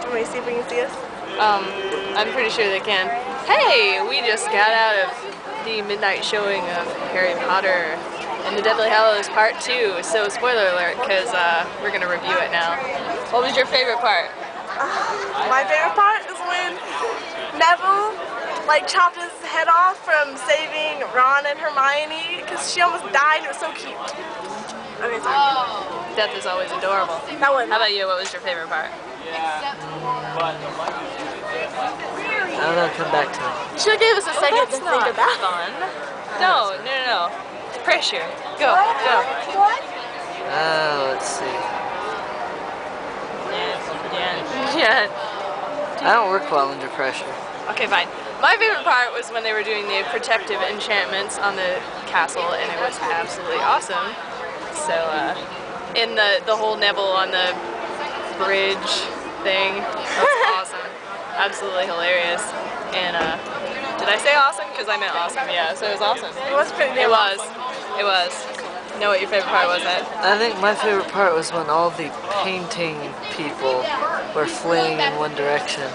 Let me see if we can see us. I'm pretty sure they can. Hey, we just got out of the midnight showing of Harry Potter and the Deathly Hallows Part II. So spoiler alert, because we're gonna review it now. What was your favorite part? My favorite part is when Neville chopped his head off from saving Ron and Hermione because she almost died. It was so cute. Okay, sorry. Death is always adorable. That one. How about you? What was your favorite part? I don't know, come back to me. You should have gave us a second to think about it. Fun. No. It's pressure. Go. Let's see. Yeah. I don't work well under pressure. Okay, fine. My favorite part was when they were doing the protective enchantments on the castle, and it was absolutely awesome. So, in the whole Neville on the bridge thing, that was awesome. Absolutely hilarious. And, did I say awesome? Because I meant awesome, yeah, so it was awesome. It was pretty damn awesome. It was. You know what your favorite part was, Ed? I think my favorite part was when all the painting people were fleeing in one direction.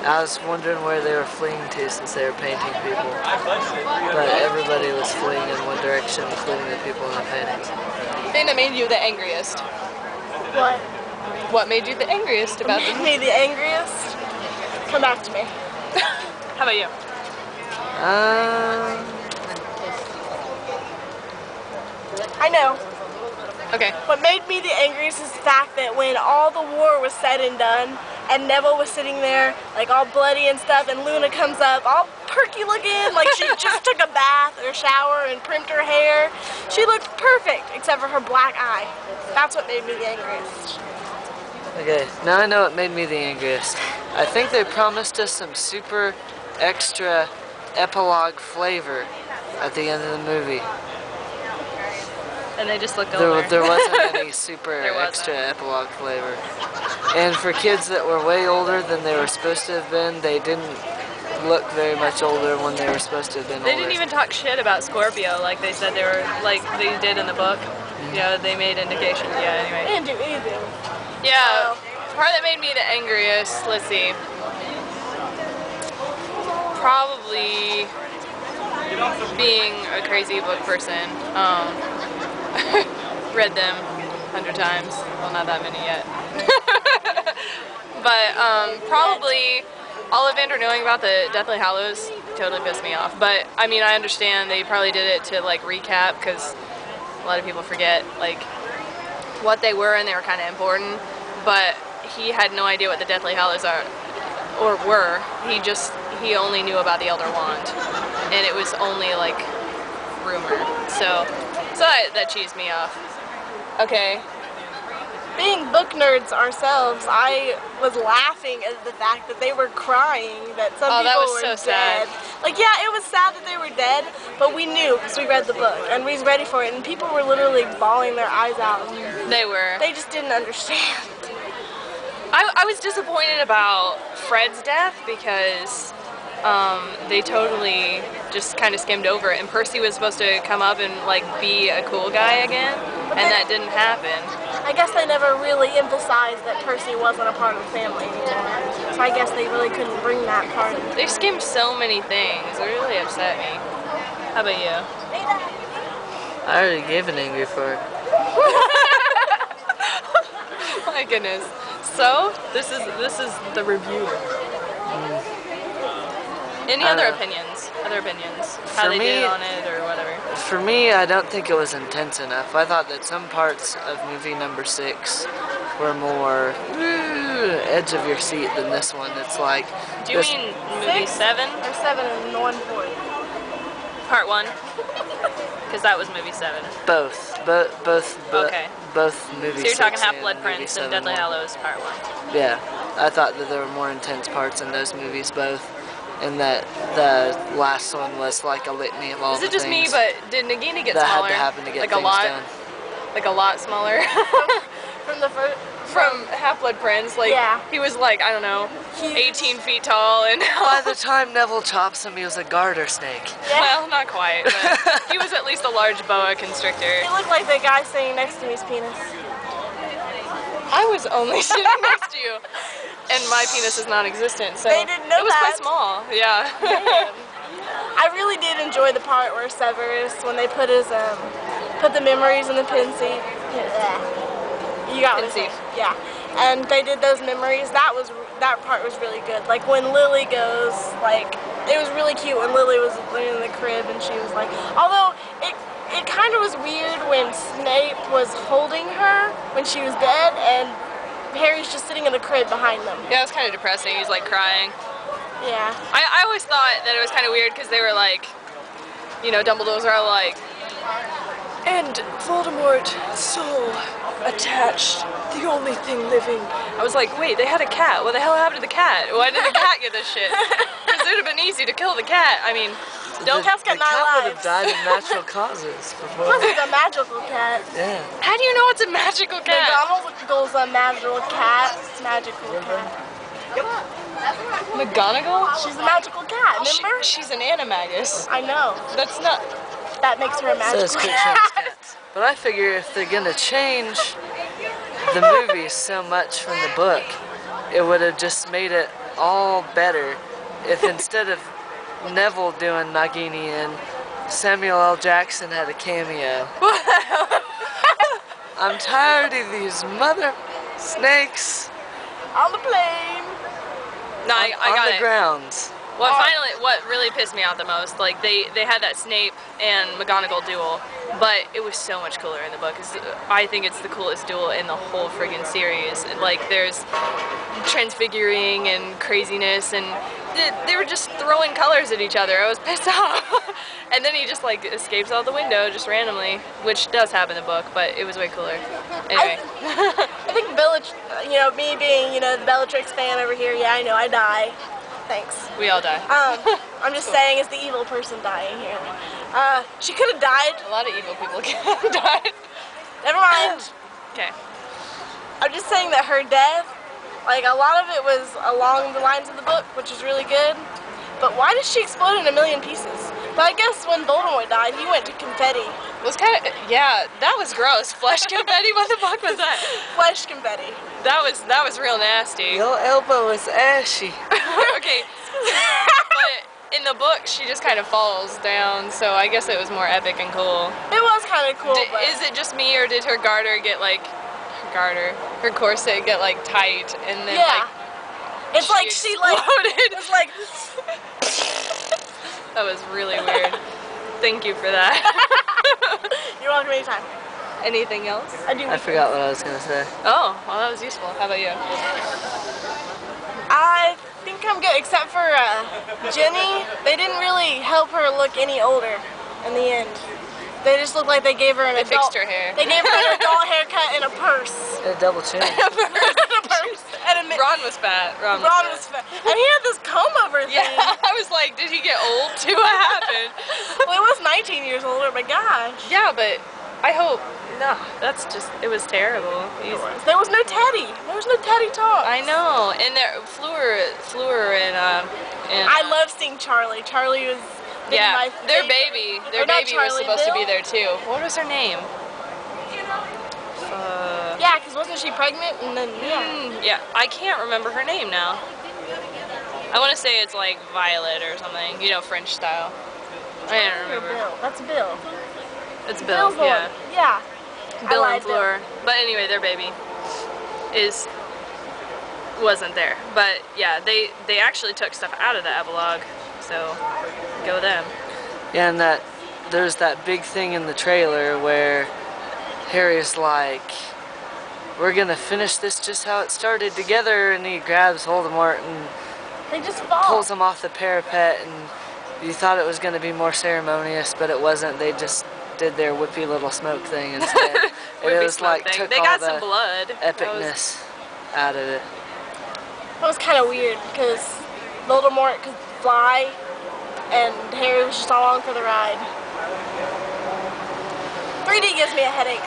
I was wondering where they were fleeing to since they were painting people. But everybody was fleeing in one direction, including the people in the paintings. Thing that made you the angriest? What? What made you the angriest about What made me the angriest? Come back to me. How about you? I know. Okay. What made me the angriest is the fact that when all the war was said and done, and Neville was sitting there, all bloody and stuff, and Luna comes up, all perky looking, like she just took a bath or a shower and primed her hair. She looked perfect, except for her black eye. That's what made me the angriest. Okay, now I know what made me the angriest. I think they promised us some super extra epilogue flavor at the end of the movie. And they just looked over. There wasn't any super extra epilogue flavor. And for kids that were way older than they were supposed to have been, they didn't look very much older when they were supposed to have been older. They didn't even talk shit about Scorpio like they said they were, like they did in the book. You know, they made indications. Yeah, anyway. They didn't do anything. Yeah, the part that made me the angriest, let's see. Probably being a crazy book person. Read them 100 times. Well, not that many yet. But probably Ollivander knowing about the Deathly Hallows totally pissed me off. But I mean, I understand they probably did it to recap because a lot of people forget what they were and they were kind of important. But he had no idea what the Deathly Hallows are or were. He only knew about the Elder Wand, and it was only rumor. So that cheesed me off. Okay. Being book nerds ourselves, I was laughing at the fact that they were crying that some people were so dead. sad. Yeah, it was sad that they were dead, but we knew because we read the book and we was ready for it, and people were literally bawling their eyes out. They were. They just didn't understand. I was disappointed about Fred's death because they totally just kind of skimmed over it, and Percy was supposed to come up and be a cool guy again, and that didn't happen. I guess they never really emphasized that Percy wasn't a part of the family anymore, so I guess they really couldn't bring that part in. They skimmed so many things. It really upset me. How about you? I already gave an angry part. My goodness. So this is the review. Any other opinions? Other opinions? How they did it on it or whatever? For me, I don't think it was intense enough. I thought that some parts of movie number 6 were more edge of your seat than this one. It's like... Do you mean movie 7? Or 7 and 1/4? Part 1? Because that was movie 7. Both. Okay. Both movies. So you're talking Half-Blood Prince and Deathly Hallows Part 1. Yeah. I thought that there were more intense parts in those movies, both. And that the last one was like a litany of all the things. Is it just me, but did Nagini get that smaller? had to happen to get things done. Like a lot smaller? From the first... From Half-Blood Prince, he was I don't know, 18 feet tall, and by the time Neville chops him, he was a garter snake. Yeah. Well, not quite, but he was at least a large boa constrictor. He looked like the guy sitting next to me's penis. I was only sitting next to you. and my penis is non-existent, so They didn't know it was that. quite small. Yeah. I really did enjoy the part where Severus, when they put his put the memories in the pensieve. You got what I'm saying? Yeah. And they did those memories. That part was really good. Like when Lily goes, like it was really cute when Lily was in the crib and she was like, although it kind of was weird when Snape was holding her when she was dead and Harry's just sitting in the crib behind them. Yeah, it was kind of depressing. He's like crying. Yeah. I always thought that it was kind of weird because they were like, you know, Dumbledore's are like, and Voldemort so attached, the only thing living. I was like, wait, they had a cat. What the hell happened to the cat? Why did the cat get this shit? Because it would have been easy to kill the cat. I mean, don't Cats got 9 lives. The cat would have died of natural causes before. Plus it's a magical cat. Yeah. How do you know it's a magical cat? McGonagall's a magical cat. Magical cat. McGonagall? She's a magical cat, remember? She's an animagus. I know. That's not... That makes her a magical So is cat. cats. But I figure if they're gonna change the movie so much from the book, it would have just made it all better if instead of Neville doing Nagini and Samuel L. Jackson had a cameo. I'm tired of these mother snakes On the plane. No, I got on the it. grounds. What really pissed me off the most, like they had that Snape and McGonagall duel, but it was so much cooler in the book. I think it's the coolest duel in the whole friggin' series. Like there's transfiguring and craziness, and they were just throwing colors at each other. I was pissed off. And then he just like escapes out the window just randomly, which does happen in the book, but it was way cooler. Anyway. I think me being, the Bellatrix fan over here, yeah, I know, I die. Thanks. We all die. I'm just saying, as the evil person dying here. She could have died. A lot of evil people died. Never mind. Okay. I'm just saying that her death, like a lot of it was along the lines of the book, which is really good. But why did she explode in a million pieces? But I guess when Voldemort died, he went to confetti. It was kind of, yeah, that was gross. Flesh confetti? What the fuck was that? Flesh confetti. That was real nasty. Your elbow is ashy. Okay. But in the book, she just kind of falls down, so I guess it was more epic and cool. It was kind of cool, but... Is it just me, or did her garter get like, her corset get like tight, and then like... It's like she like... It's like... That was really weird. Thank you for that. You're welcome anytime. Anything else? I forgot what I was gonna say. Oh, well that was useful. How about you? I think I'm good, except for Jenny. They didn't really help her look any older in the end. They just looked like they gave her an They adult... fixed her hair. They gave her an adult haircut and a purse. And a double chin. And a purse. And a Ron was fat. Ron was fat. And he had this comb over thing. Yeah, I was like, did he get old too? What happened? Well, he was 19 years older, but gosh. Yeah, but I hope, no, that's just, it was terrible. There was no Teddy. There was no Teddy talk. I know, and there, Fleur and I love seeing Charlie. Charlie was... Yeah, their baby was supposed to be there too. What was her name? Yeah, because wasn't she pregnant? And then, yeah, I can't remember her name now. I want to say it's like Violet or something, French style. I don't remember. Bill. That's Bill. It's Bill, Bill's yeah. Yeah. Bill and Fleur. But anyway, their baby wasn't there. But yeah, they actually took stuff out of the epilogue, so go them. Yeah, and there's that big thing in the trailer where Harry's like, we're gonna finish this just how it started together, and he grabs Voldemort and they just fall. Pulls him off the parapet, and you thought it was gonna be more ceremonious, but it wasn't. They just did their whippy little smoke thing instead. It was like took they all got the some blood. epicness out of it. It was kind of weird because Voldemort could fly and Harry was just along for the ride. 3D gives me a headache.